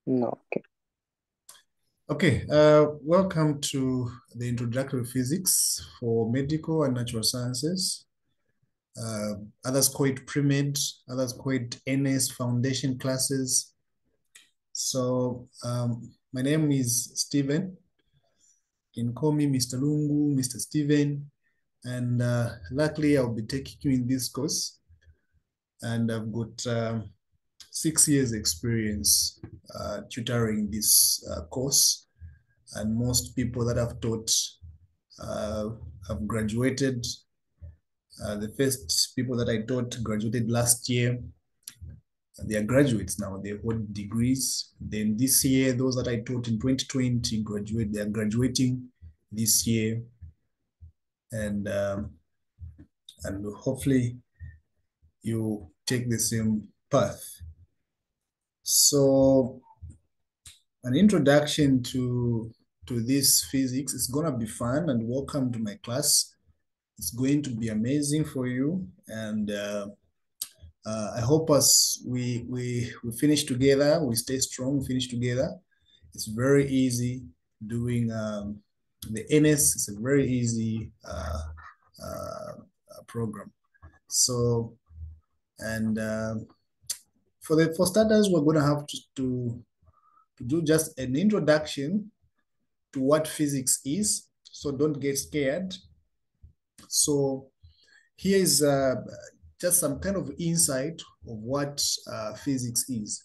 No, okay. Okay, welcome to the introductory physics for medical and natural sciences. Others call it pre-med, others call it NS foundation classes. So my name is Stephen. You can call me Mr. Lungu, Mr. Stephen, and luckily I'll be taking you in this course. And I've got 6 years experience tutoring this course. And most people that I've taught uh, have graduated. The first people that I taught graduated last year. They are graduates now. They hold degrees. Then this year, those that I taught in 2020 graduate. They are graduating this year, and hopefully you take the same path. So, an introduction to this physics is gonna be fun, and welcome to my class. It's going to be amazing for you, and I hope us we finish together. We stay strong. We finish together. It's very easy doing the NS. It's a very easy program. So and for starters, we're gonna have to do just an introduction to what physics is. So don't get scared. So here is just some kind of insight of what physics is.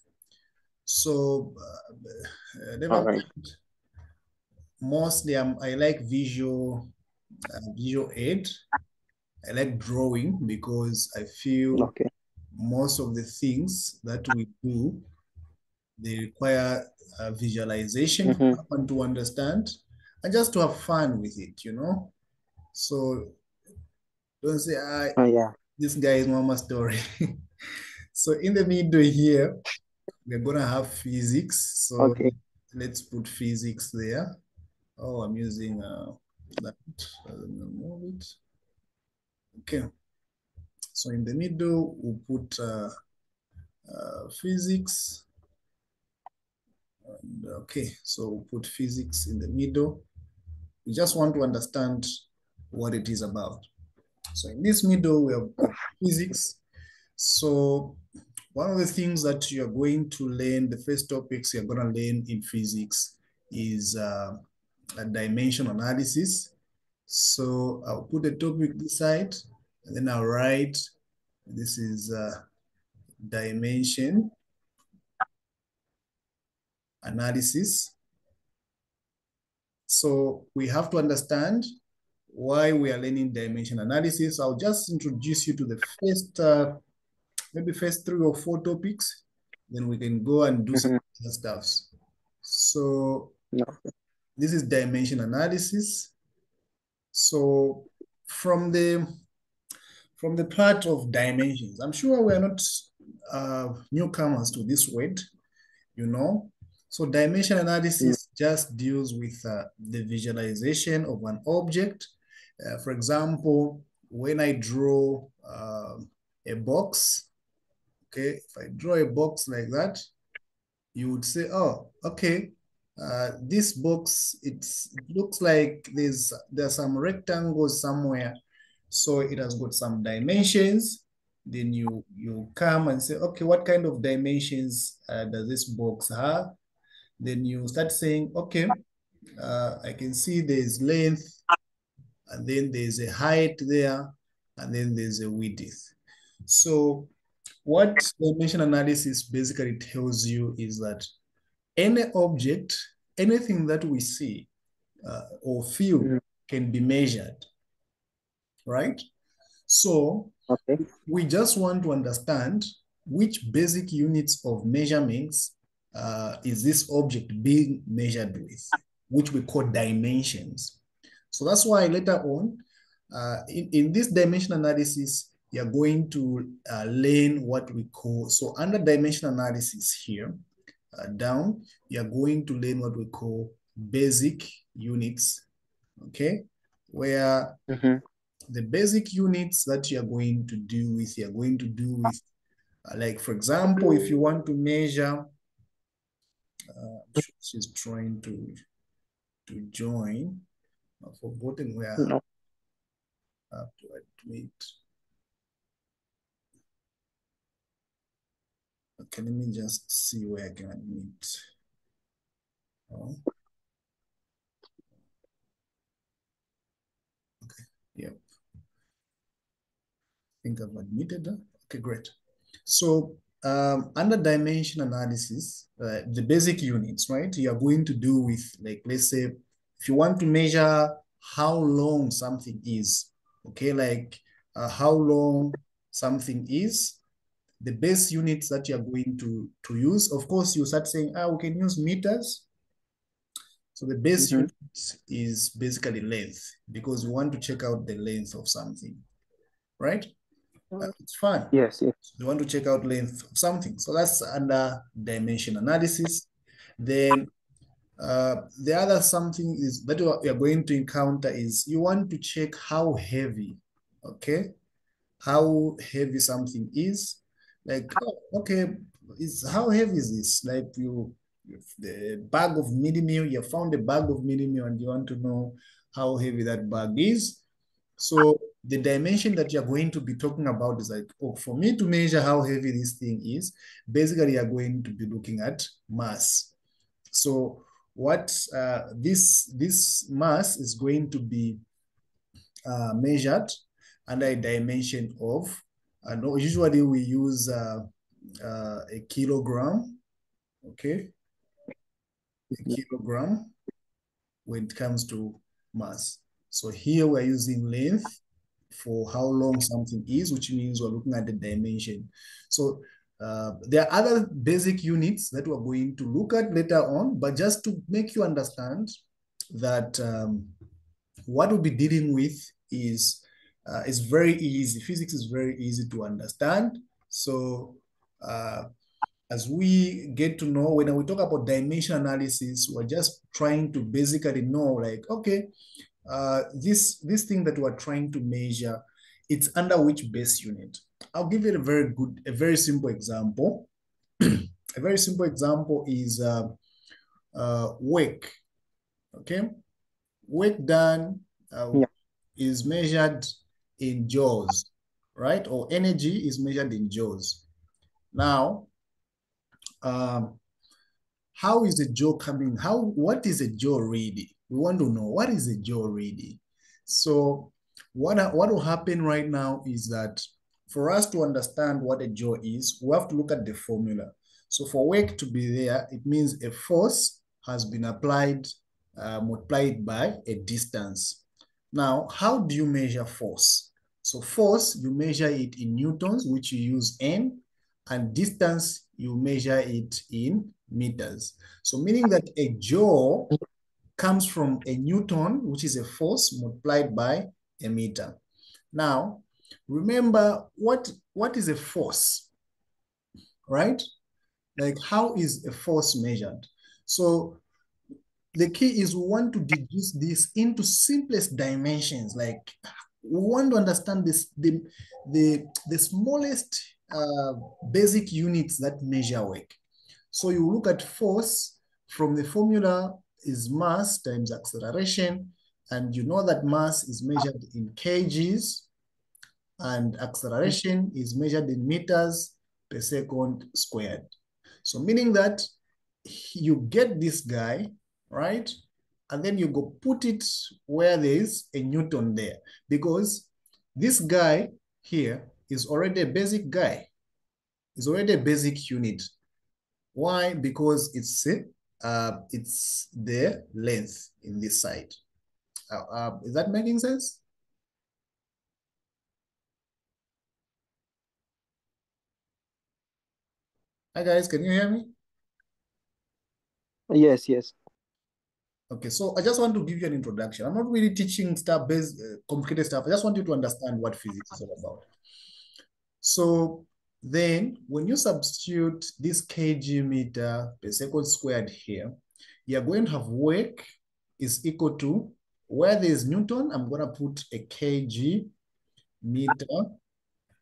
So, All never right. mostly I like visual aid. I like drawing because I feel Okay. most of the things that we do they require visualization to Mm-hmm. happen to understand and just to have fun with it, you know. So don't say, Oh, yeah. this guy is mama story. So in the middle here, we're gonna have physics. So Okay. let's put physics there. Oh, I'm using that. Move it. Okay. So in the middle, we'll put physics. And, okay, so we'll put physics in the middle. We just want to understand what it is about. So in this middle, we have physics. So one of the things that you're going to learn, the first topics you're going to learn in physics is a dimension analysis. So I'll put the topic this side, and then I'll write, this is dimension analysis. So we have to understand why we are learning dimension analysis. I'll just introduce you to the first, maybe first 3 or 4 topics, then we can go and do some Mm-hmm. other stuffs. So No. this is dimension analysis. So from the from the part of dimensions, I'm sure we are not newcomers to this word, you know. So dimension Mm. analysis just deals with the visualization of an object. For example, when I draw a box, okay, if I draw a box like that, you would say, oh, okay, this box, it looks like there's some rectangles somewhere. So it has got some dimensions. Then you come and say, okay, what kind of dimensions does this box have? Then you start saying, okay, I can see there's length, and then there's a height there, and then there's a width. So what dimension analysis basically tells you is that any object, anything that we see or feel Mm. can be measured, right? So Okay. we just want to understand which basic units of measurements is this object being measured with, which we call dimensions. So that's why later on, in this dimension analysis, you're going to learn what we call, so under dimension analysis here, down, you're going to learn what we call basic units, okay? Where Mm-hmm. the basic units that you're going to do with, you're going to do with, like, for example, if you want to measure I'm sure she's trying to join. I've forgotten where I No. have to admit. Okay, let me just see where I can admit. Oh. Okay, yeah. I think I've admitted that. Okay, great. So under dimension analysis, the basic units, right? You are going to do with, like, let's say, if you want to measure how long something is, okay, like how long something is, the base units that you're going to use, of course, you start saying, we can use meters. So the base unit is basically length, because we want to check out the length of something, right? It's fine. Yes, yes. You want to check out length of something. So that's under dimension analysis. Then the other something is that you're going to encounter is you want to check how heavy, okay? How heavy something is. Like, okay, how heavy is this? Like the bag of mini meal, you found a bag of mini meal and you want to know how heavy that bag is. So the dimension that you're going to be talking about is like, for me to measure how heavy this thing is, basically you're going to be looking at mass. So what this mass is going to be measured under a dimension of, usually we use a kilogram, okay? A kilogram when it comes to mass. So here we're using length for how long something is, which means we're looking at the dimension. So there are other basic units that we're going to look at later on, but just to make you understand that what we'll be dealing with is very easy. Physics is very easy to understand. So as we get to know, when we talk about dimension analysis, we're just trying to basically know, like, okay, this thing that we're trying to measure, it's under which base unit. I'll give you a very simple example. A very simple example is work, okay? Work done is measured in joules, right? Or energy is measured in joules. Now, how is a joule coming? What is a joule really? We want to know, what is a joule really? So what will happen right now is that for us to understand what a joule is, we have to look at the formula. So for work to be there, it means a force has been applied, multiplied by a distance. Now, how do you measure force? So force, you measure it in newtons, which you use N, and distance, you measure it in meters. So meaning that a joule comes from a newton, which is a force, multiplied by a meter. Now, remember, what is a force, right? Like, how is a force measured? So the key is we want to deduce this into simplest dimensions. Like, we want to understand the smallest basic units that measure work. So you look at force from the formula is mass times acceleration, and you know that mass is measured in kgs and acceleration is measured in meters per second squared. So meaning that you get this guy, right? And then you go put it where there is a newton there, because this guy here is already a basic guy. It's already a basic unit. Why? Because it's the length in this side. Is that making sense? Hi guys, can you hear me? Yes, yes. Okay, so I just want to give you an introduction. I'm not really teaching stuff based complicated stuff. I just want you to understand what physics is all about. So then when you substitute this kg meter per second squared here, you're going to have work is equal to, where there is Newton, I'm going to put a kg meter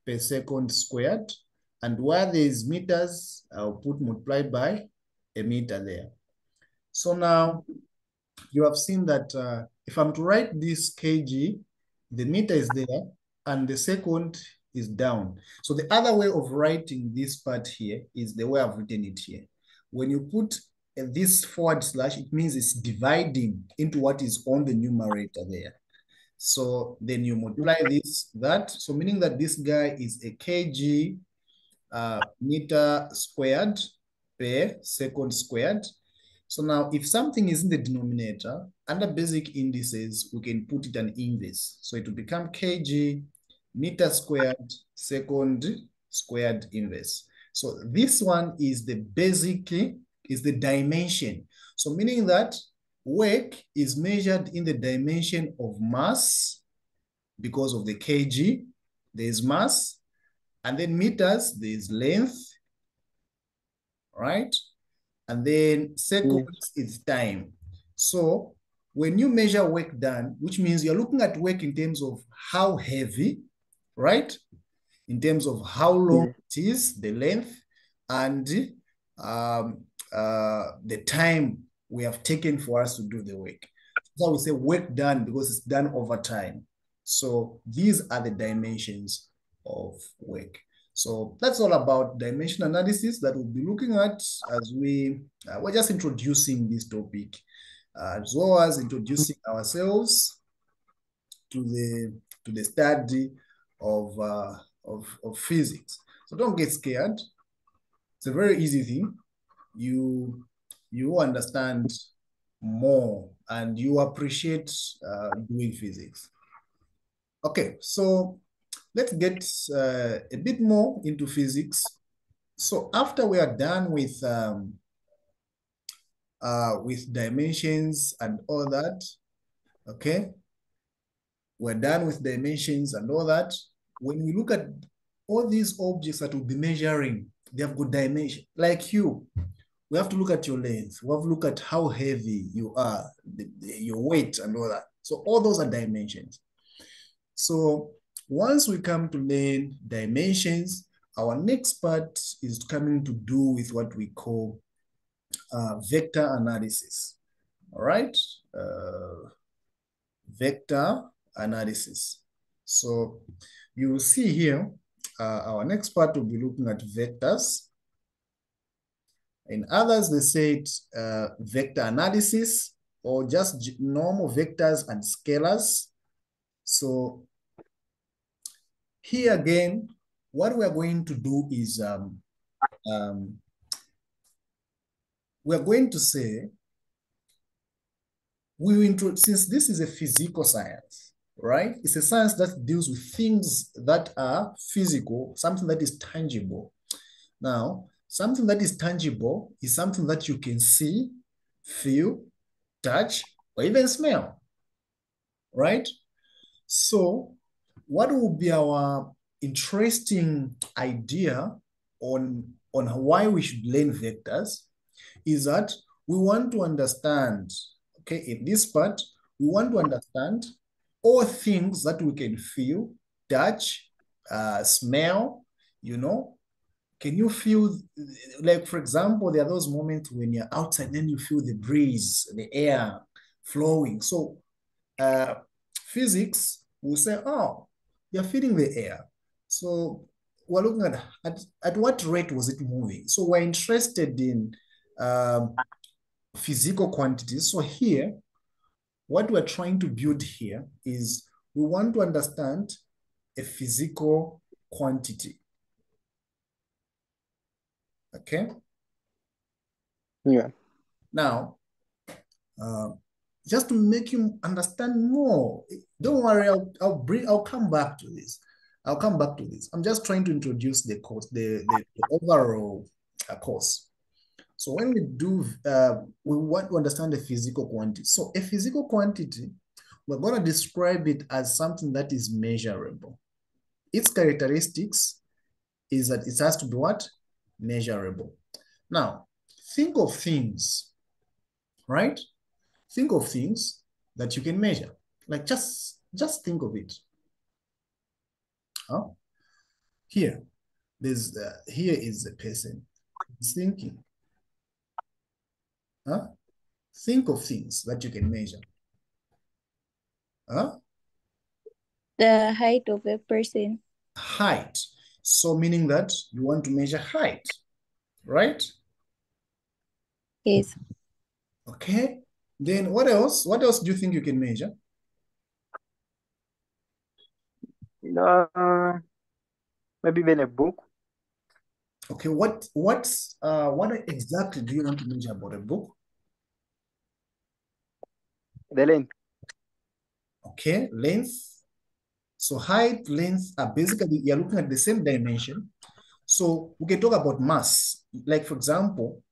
per second squared. And where there is meters, I'll put multiplied by a meter there. So now you have seen that if I'm to write this kg, the meter is there and the second is down. So the other way of writing this part here is the way I've written it here. When you put this forward slash, it means it's dividing into what is on the numerator there. So then you multiply this, that. So meaning that this guy is a kg meter squared per second squared. So now if something is in the denominator, under basic indices, we can put it an inverse. So it will become kg meter squared second squared inverse. So this one is the basic, is the dimension. So meaning that work is measured in the dimension of mass because of the kg, there's mass, and then meters, there's length, right? And then seconds is time. So when you measure work done, which means you're looking at work in terms of how heavy, right? In terms of how long it is, the length, and the time we have taken for us to do the work. So we say work done because it's done over time. So these are the dimensions of work. So that's all about dimension analysis that we'll be looking at as we're just introducing this topic, as well as introducing ourselves to the study of physics. So don't get scared. It's a very easy thing. You understand more and you appreciate doing physics. Okay, so let's get a bit more into physics. So after we are done with dimensions and all that, okay, we're done with dimensions and all that. When we look at all these objects that we'll be measuring, they have good dimension. Like you, we have to look at your length. We have to look at how heavy you are, your weight and all that. So all those are dimensions. So once we come to learn dimensions, our next part is coming to do with what we call vector analysis. All right, vector analysis. So you will see here, our next part will be looking at vectors. In others, they said vector analysis or just normal vectors and scalars. So here again, what we are going to do is we are going to say, since this is a physical science, right? It's a science that deals with things that are physical, something that is tangible. Now, something that is tangible is something that you can see, feel, touch, or even smell, right? So what will be our interesting idea on why we should learn vectors is that we want to understand, okay, in this part, we want to understand all things that we can feel, touch, smell, you know. Can you feel, like, for example, there are those moments when you're outside, then you feel the breeze, the air flowing. So physics will say, oh, you're feeling the air. So we're looking at what rate was it moving? So we're interested in physical quantities. So here, what we're trying to build here is we want to understand a physical quantity. Okay? Yeah. Now, just to make you understand more, don't worry, I'll come back to this. I'll come back to this. I'm just trying to introduce the course, the overall course. So when we do, we want to understand the physical quantity. So a physical quantity, we're going to describe it as something that is measurable. Its characteristics is that it has to be what? Measurable. Now, think of things, right? Think of things that you can measure. Like just think of it. Huh? Here is a person. He's thinking. Huh? Think of things that you can measure. Huh? The height of a person. Height. So meaning that you want to measure height, right? Yes. Okay. Then what else? What else do you think you can measure? Maybe even a book. Okay, what exactly do you want to measure about a book? The length. Okay, length. So height, length are basically, you're looking at the same dimension. So we can talk about mass. Like for example,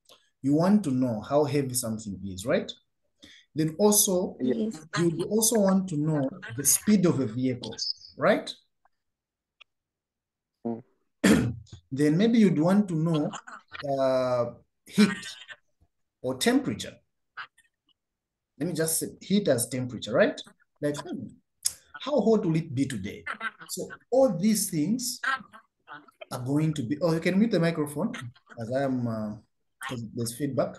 you want to know how heavy something is, right? Then also, Yeah. Yes. you also want to know the speed of a vehicle, right? Mm. Then maybe you'd want to know heat or temperature. Let me just say heat as temperature, right? Like, how hot will it be today? So all these things are going to be, oh, you can mute the microphone as I am, because there's feedback.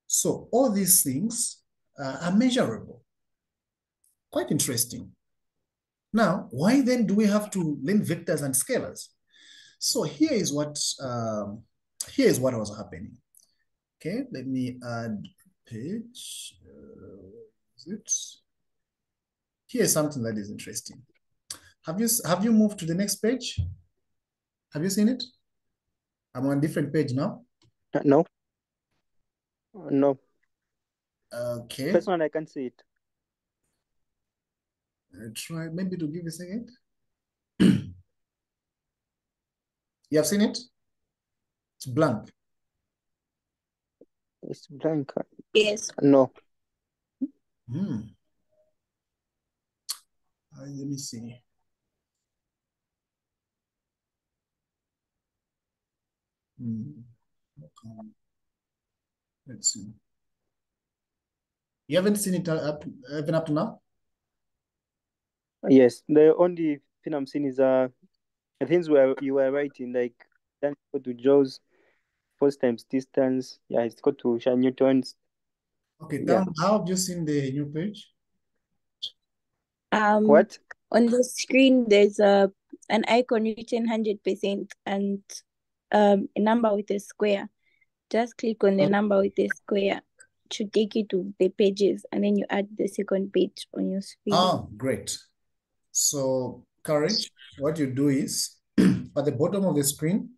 So all these things are measurable. Quite interesting. Now, why then do we have to learn vectors and scalars? So here is what was happening. Okay, let me add page. Is it? Here's something that is interesting. Have you moved to the next page? Have you seen it? I'm on a different page now. No. No. Okay. First one, I can't see it. Try maybe to give a second. You have seen it? It's blank. It's blank. Yes. No. Let me see. Okay. Let's see. You haven't seen it even up to now? Yes. The only thing I'm seeing is the things where you were writing, like then go to Joe's force times distance. Yeah, it's got to shine Newton's. Okay, Yeah. how have you seen the new page? What? On the screen there's an icon written 100% and a number with a square. Just click on the number with the square to take you to the pages, and then you add the second page on your screen. Oh, great. So, Courage, what you do is, at the bottom of the screen,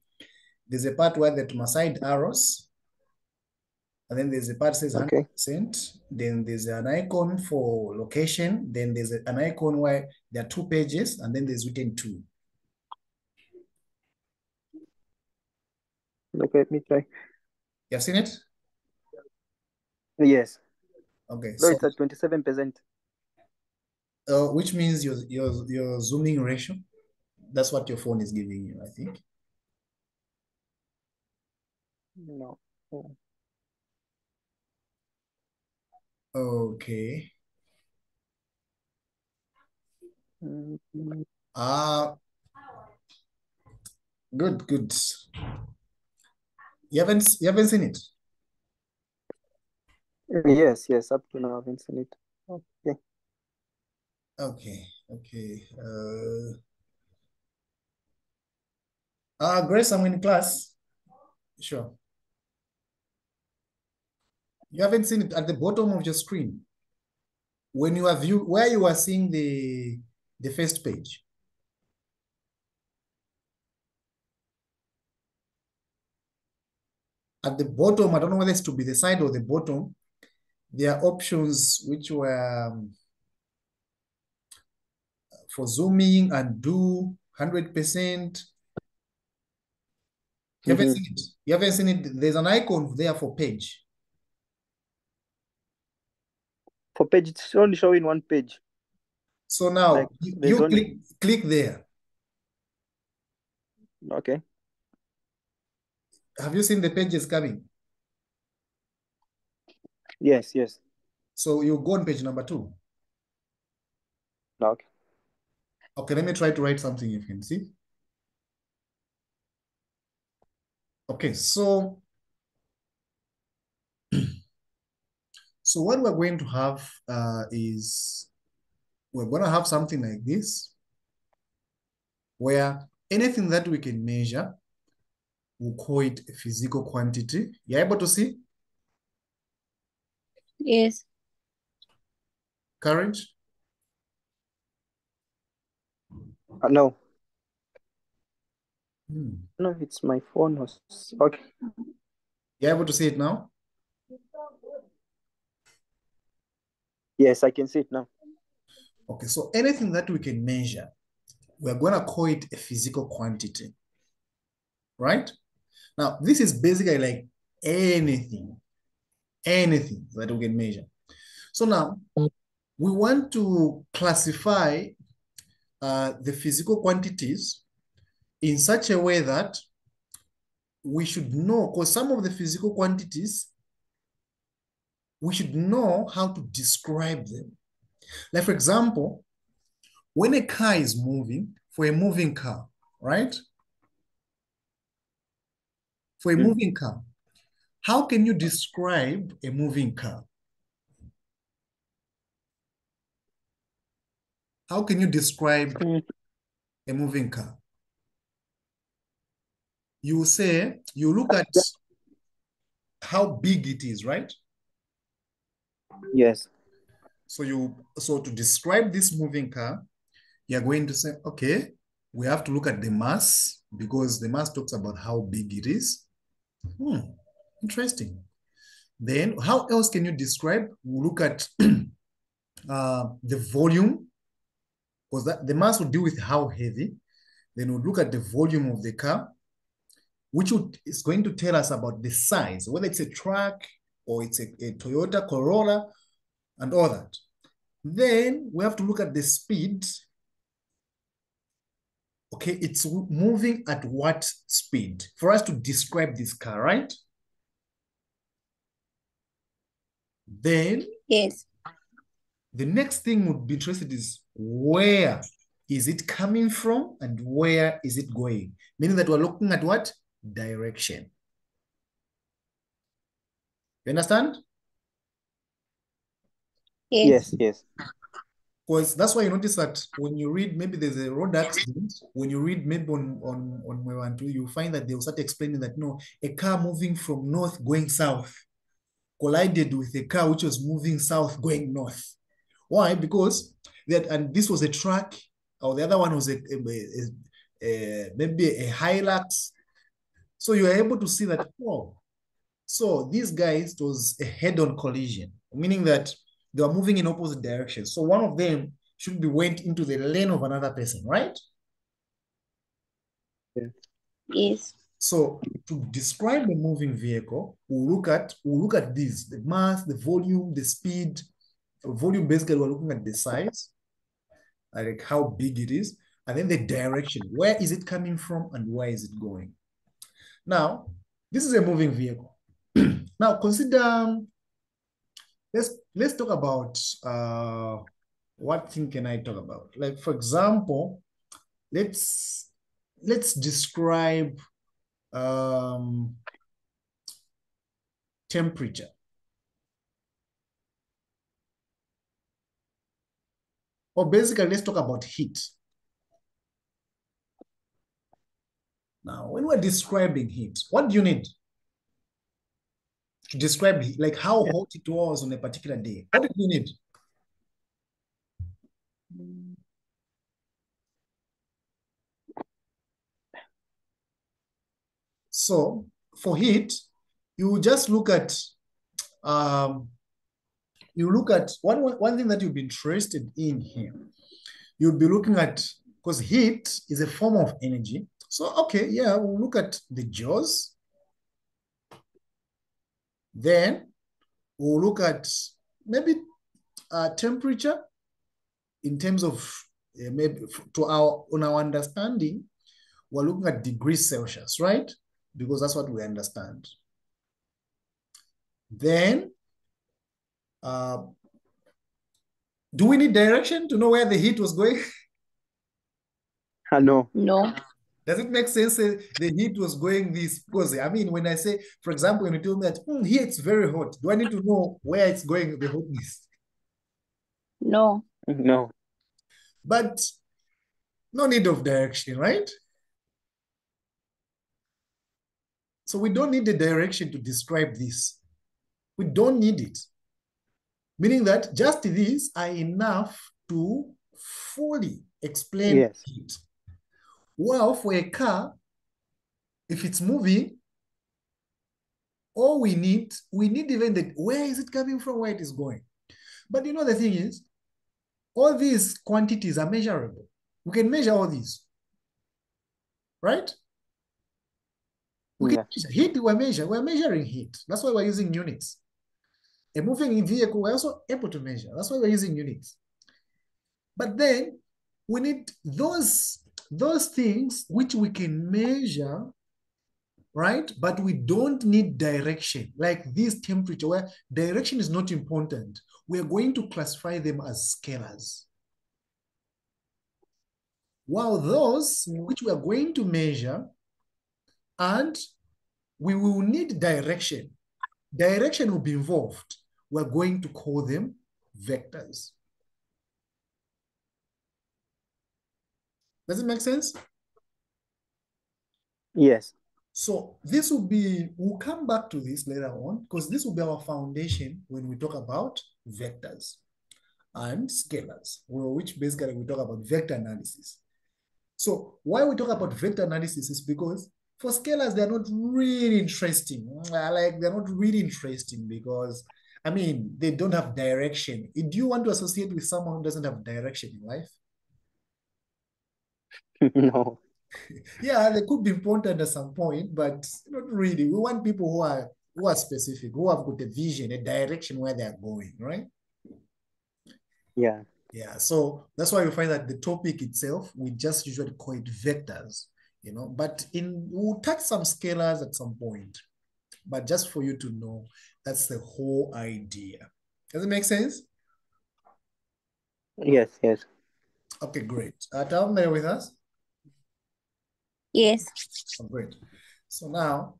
there's a part where there are side arrows, and then there's a part that says 100%. Then there's an icon for location. Then there's an icon where there are 2 pages, and then there's written 2. Okay, let me try. You have seen it? Yes. Okay, No, so it's at 27%. which means your zooming ratio. That's what your phone is giving you, I think. No. Okay. Mm-hmm. Good. You haven't seen it? Yes. Up to now, I haven't seen it. Okay. Okay. Grace, I'm in class. Sure. You haven't seen it at the bottom of your screen. When you are where you are seeing the first page. At the bottom, I don't know whether it's to be the side or the bottom, there are options which were for zooming and do 100%. You haven't seen it. You haven't seen it. There's an icon there for page. For page, it's only showing one page. So now Like, you click there. Okay. Have you seen the pages coming? Yes. So you go on page number 2. Okay. Okay, let me try to write something you can see. Okay, so So what we're going to have is we're going to have something like this, where anything that we can measure, we'll call it a physical quantity. You're able to see? Yes. Courage? No. Hmm. No, it's my phone. Okay. You're able to see it now? Yes, I can see it now. Okay, so anything that we can measure, we're going to call it a physical quantity, right? Now, this is basically like anything that we can measure. So now, we want to classify the physical quantities in such a way that we should know, because some of the physical quantities, we should know how to describe them. Like, for example, when a car is moving, for a moving car, right? For a moving car, how can you describe a moving car? How can you describe a moving car? You say, you look at how big it is, right? Yes. So to describe this moving car, you're going to say, okay, we have to look at the mass because the mass talks about how big it is. Interesting. Then how else can you describe? We'll look at the volume, because the mass will deal with how heavy. Then we'll look at the volume of the car, which is going to tell us about the size, whether it's a truck or it's a Toyota Corolla and all that. Then we have to look at the speed. Okay, it's moving at what speed for us to describe this car, right? Then Yes. the next thing would be interested is where is it coming from and where is it going? Meaning that we're looking at what? Direction. You understand? Yes. Yes. Because that's why you notice that when you read, maybe there's a road accident, when you read maybe on Mwewantu, you find that they'll start explaining that, no, a car moving from north going south collided with a car which was moving south going north. Why? Because and this was a truck, or the other one was maybe a Hilux. So you are able to see that, oh, so these guys, it was a head-on collision, meaning that they were moving in opposite directions. So one of them should be went into the lane of another person, right? Yes. So to describe a moving vehicle, we'll look at these: the mass, the volume, the speed. Volume, basically, we're looking at the size, like how big it is, and then the direction. Where is it coming from and where is it going? Now, this is a moving vehicle. Now, consider, let's talk about what thing can I talk about? Like, for example, let's describe temperature. Or basically, let's talk about heat. Now, when we're describing heat, what do you need to describe heat? Like how hot it was on a particular day? What do you need? So for heat, you just look at one thing that you'll be interested in here. You'll be looking at, because heat is a form of energy. So, okay, yeah, we'll look at the joules. Then we'll look at maybe temperature in terms of maybe on our understanding, we're looking at degrees Celsius, right? Because that's what we understand. Then, do we need direction to know where the heat was going? No. No. Does it make sense? The heat was going this? Because I mean, when I say, for example, when you tell me that here it's very hot, do I need to know where it's going, the hotness? No. No. But no need of direction, right? So we don't need the direction to describe this. We don't need it. Meaning that just these are enough to fully explain Yes. it. Well, for a car, if it's moving, all we need even the where is it coming from, where it is going. But you know, the thing is, all these quantities are measurable. We can measure all these, right? We can measure heat, we're measuring heat. That's why we're using units. A moving vehicle, we're also able to measure. That's why we're using units. But then we need those things which we can measure, right? But we don't need direction, like this temperature, where direction is not important. We're going to classify them as scalars. While those which we are going to measure, and we will need direction. Direction will be involved. We're going to call them vectors. Does it make sense? Yes. So this will be, we'll come back to this later on, because this will be our foundation when we talk about vectors and scalars, which basically we talk about vector analysis. So why we talk about vector analysis is because for scalars, they're not really interesting. Like, they're not really interesting because, I mean, they don't have direction. Do you want to associate with someone who doesn't have direction in life? No. Yeah, they could be important at some point, but not really. We want people who are specific, who have got a vision, a direction where they're going, right? Yeah. Yeah, so that's why you find that the topic itself, we just usually call it vectors, you know, but we'll touch some scalars at some point, but just for you to know, that's the whole idea. Does it make sense? Yes, yes. Okay, great. Tom, are you with us? Yes. Oh, great. So now,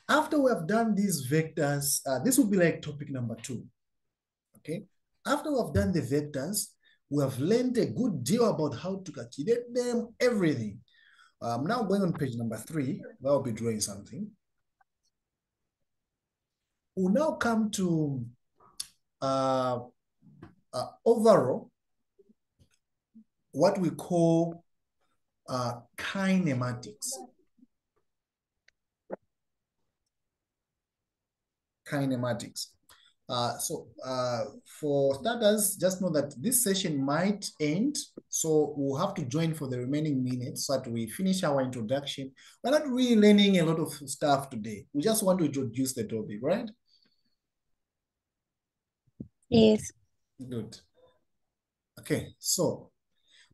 after we have done these vectors, this will be like topic number 2, okay? After we have done the vectors, we have learned a good deal about how to calculate them, everything. Now going on page number 3, where I'll be drawing something. We'll now come to overall, what we call kinematics. Kinematics. For starters, just know that this session might end, so we'll have to join for the remaining minutes so that we finish our introduction. We're not really learning a lot of stuff today. We just want to introduce the topic, right? Yes. Good. Okay, so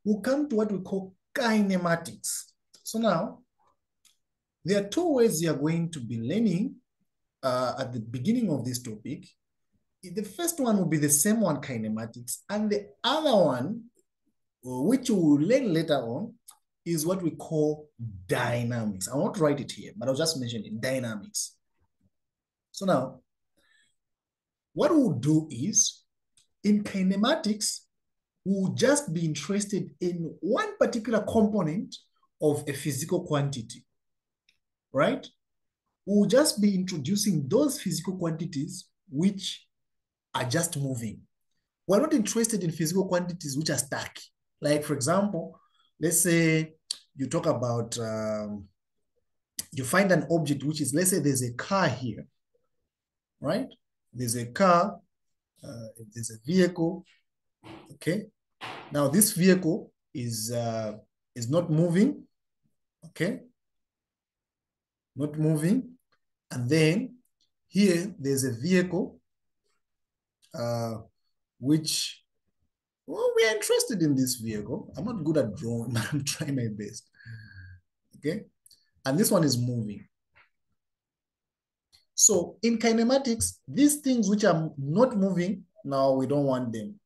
we'll come to what we call kinematics. So now, there are 2 ways you are going to be learning at the beginning of this topic. The first one will be the same one, kinematics, and the other one, which we will learn later on, is what we call dynamics. I won't write it here, but I'll just mention it, dynamics. So now, what we'll do is, in kinematics, we'll just be interested in one particular component of a physical quantity, right? We'll just be introducing those physical quantities which are just moving. We're not interested in physical quantities which are stuck. Like, for example, let's say you talk about, you find an object which is, let's say there's a car here, right? There's a car, there's a vehicle, okay? Now this vehicle is not moving, okay? Not moving. And then here there's a vehicle which, well, we are interested in this vehicle. I'm not good at drawing, but I'm trying my best. Okay? And this one is moving. So in kinematics, these things which are not moving, now we don't want them.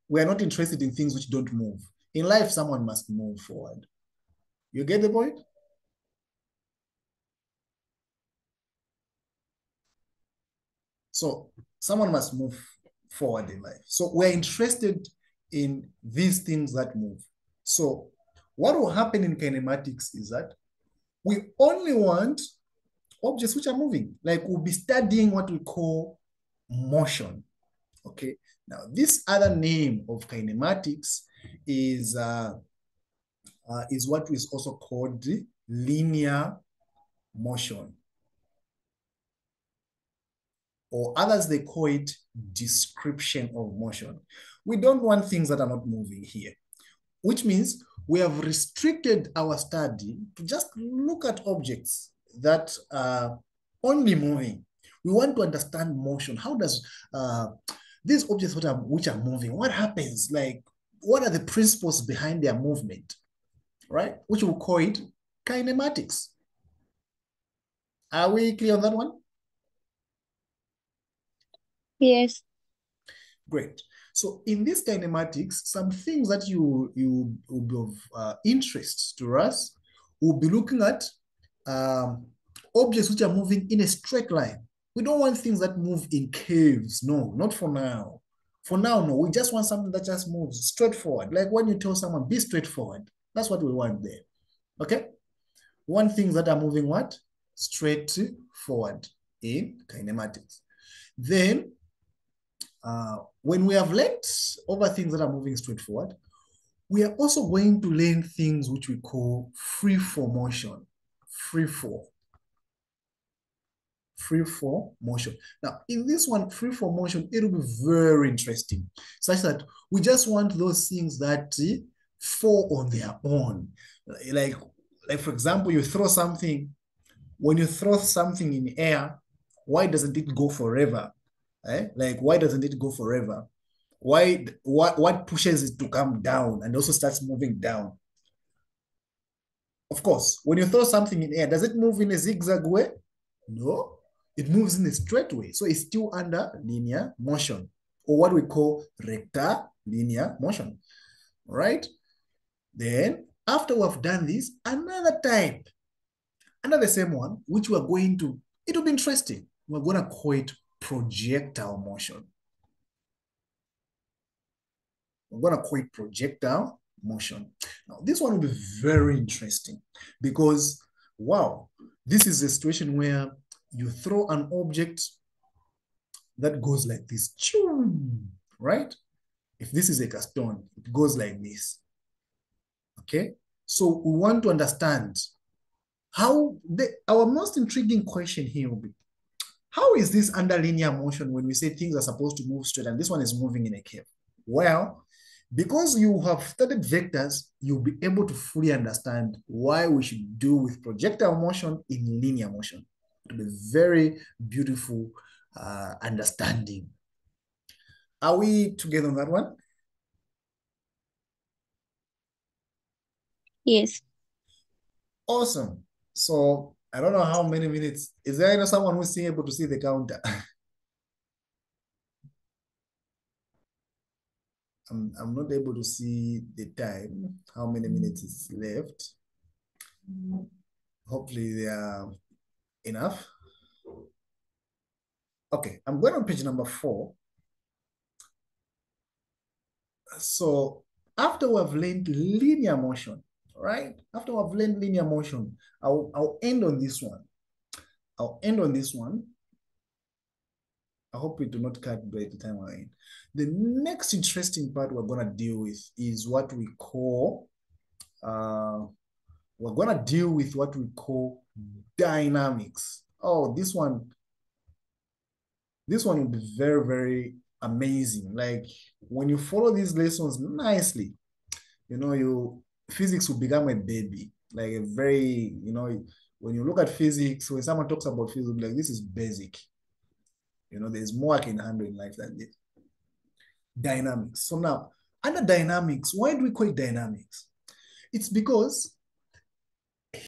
We are not interested in things which don't move. In life, someone must move forward. You get the point? So someone must move forward in life. So we're interested in these things that move. So what will happen in kinematics is that we only want objects which are moving. Like we'll be studying what we call motion. Okay. Now, this other name of kinematics is what is also called linear motion. Or others, they call it description of motion. We don't want things that are not moving here, which means we have restricted our study to just look at objects that are only moving. We want to understand motion. How does these objects which are moving, what happens? Like, what are the principles behind their movement, right? Which we'll call it kinematics. Are we clear on that one? Yes. Great. So in this kinematics, some things that you will be of interest to us, we'll be looking at objects which are moving in a straight line. We don't want things that move in curves. No, not for now. For now, no. We just want something that just moves straightforward. Like when you tell someone, be straightforward. That's what we want there. Okay? We want things that are moving what? Straight forward in kinematics. Then, when we have learned over things that are moving straight forward, we are also going to learn things which we call free fall motion. Free fall motion. Now, in this one, free fall motion, it will be very interesting, such that we just want those things that fall on their own. Like for example, you throw something. When you throw something in air, why doesn't it go forever? Like, why doesn't it go forever? What pushes it to come down and also starts moving down? Of course, when you throw something in air, does it move in a zigzag way? No, it moves in a straight way. So it's still under linear motion, or what we call rectilinear motion, right? Then, after we've done this, another type, another same one, which we're going to, it'll be interesting. We're going to call it projectile motion. We're going to call it projectile motion. Now, this one will be very interesting because, wow, this is a situation where you throw an object that goes like this, right? If this is like a stone, it goes like this, okay? So we want to understand how, our most intriguing question here will be, how is this under linear motion when we say things are supposed to move straight and this one is moving in a curve? Well, because you have studied vectors, you'll be able to fully understand why we should do with projectile motion in linear motion. It'll be very beautiful understanding. Are we together on that one? Yes. Awesome. So I don't know how many minutes. Is there someone who's able to see the counter? I'm not able to see the time, how many minutes is left. Hopefully they are enough. Okay, I'm going on page number 4. So after we've learned linear motion, right? After we've learned linear motion, I'll end on this one. I'll end on this one. I hope we do not cut by the time I end. The next interesting part we're going to deal with is what we call, we're going to deal with what we call dynamics. Oh, this one will be very, very amazing. Like when you follow these lessons nicely, you know, physics will become a baby. Like a very, you know, when you look at physics, when someone talks about physics, like this is basic. You know, there's more I can handle in life than this. Dynamics. So now, under dynamics, why do we call it dynamics? It's because